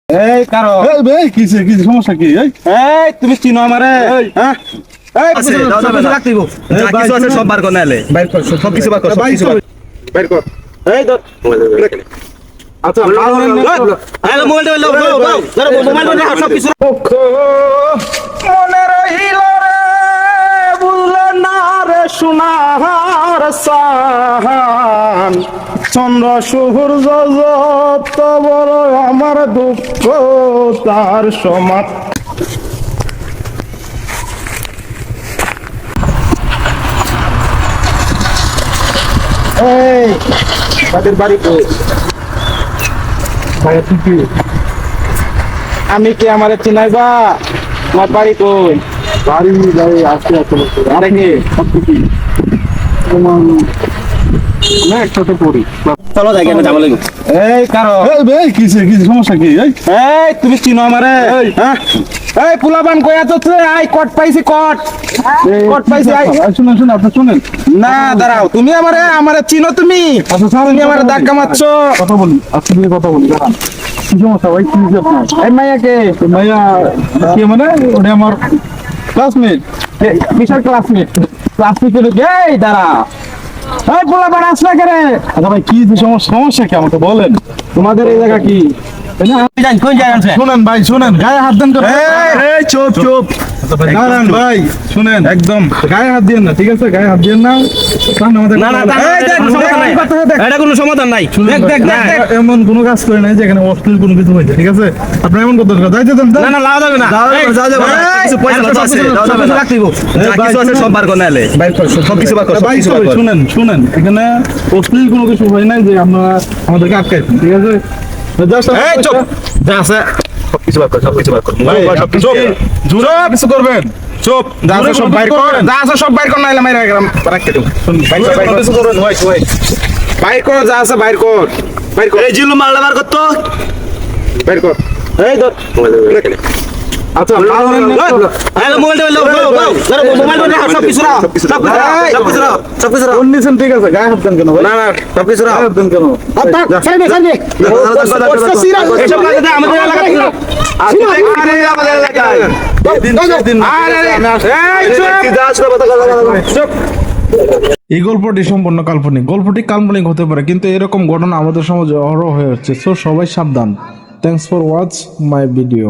এই কারো এই ভাই কিসে কি সমস্যা কি? এই তুমি চিনো আমারে? হ্যাঁ এই আছে, দাও, দাও, দাও। রাখতেইব যা কিছু আছে সব বার কর নালে। বাইর কর সব কিছু বার কর, সব কিছু বার কর। বাইর কর এই ধর আচ্ছা আরে মোবাইলটা দাও, দাও, দাও। ধরো মোবাইলটা দাও, সব কিছু মনে রইল রে বুঝলে না রে সোনার সাহান চন্দ্র সূর্য যত বড় আমার দুঃখ তার সমান। এই তাদের বাড়ি কই? আমি কি আমারে চিনাইবা? আমার বাড়ি কই? বাড়ি যাই আসতে আসতে আরে কি তোমার না একসাথে পড়ি। চলো যাই আমরা যাবো লাগবে। এই কারো এই ভাই কিসে কি সমস্যা কি? এই তুমি চিনো আমারে? হ্যাঁ এই পুলাবান কই আছো তুই? আই কট পাইছি কট পাইছি আই। শুনেন শুনেন আপনি শুনেন না দাঁড়াও, তুমি আমারে চিনো? তুমি আচ্ছা তুমি আমারে ধাক্কা মারছো। কথা বলি আজকে দিয়ে কথা বলি দাঁড়ান। কি সমস্যা ভাই? কি আপনার এই মাইয়াকে মাইয়া কি মানে ওটা আমার ক্লাসমেট। বিশাল ক্লাসমেট এই দাঁড়া এই পুলাবান আসলে কে রে? আচ্ছা ভাই কি সমস্যা কি আমাকে বলেন। তোমাদের এই জায়গা কি? যাই কোন জায়গা আছে? শুনেন ভাই শুনেন গায়ে হাত দেন কেন? এই চুপ চুপ। দাঁড়ান ভাই শুনেন একদম গায়ে হাত দিয়েন না, ঠিক আছে? গায়ে হাত দিয়েন না। কারণ আমাদের না না এই দেখ সমাধান নাই। এটা কোনো সমাধান নাই। দেখ দেখ দেখ দেখ। এমন কোনো কাজ করে নাই যে এখানে অশ্লীল কোনো কিছু হয়েছে, ঠিক আছে? আপনার এমন কথা যাইতে দেন না না লাও যাবে না। যাও যাবে না। কিছু পয়সা আছে। যাও যাবে না। রাখতেইব। যা কিছু আছে সব বার কর নালে। বাইর কর সব কিছু বার কর, সব ভাই কিছু বার কর। শুনেন শুনেন এখানে অশ্লীল কোনো কিছু হয় নাই যে আপনারা আমাদেরকে আটকাইছেন, ঠিক আছে? Just এই চুপ। যা আছে সব কিছু বার কর, সব কিছু বার কর। ভাই, সব কিছু জুড়ে কিছু করবেন। চুপ যা আছে সব বাইর কর, যা আছে সব বাইর কর, নাইলে মাইরা গেলাম রাখতে দেব। বাইর কর, বাইর কর। কিছু করবেন ভাই ভাই। বাইর কর, যা আছে বাইর কর, বাইর কর, এই জিল্লু মারলে বার কর তো। বাইর কর। এই ধর আচ্ছা আরে মোবাইলটা দাও, দাও, দাও। ধরো মোবাইলটা দাও, সব কিছু দাও। সব কিছু দাও, সব কিছু দাও, সব কিছু দাও। কোন নিছেন, ঠিক আছে? গায়ে হাত দেন কেন ভাই? না না সব কিছু দাও। গায়ে হাত দেন কেন? এসব কাজে দে আমাদের এলাকায়। আরে আমাদের এলাকায় এই গল্পটি সম্পূর্ণ কাল্পনিক। গল্পটি কাল্পনিক হতে পারে, কিন্তু এরকম ঘটনা আমাদের সমাজে অহরহ হয়ে হচ্ছে। সো সবাই সাবধান। Thanks for watch my video.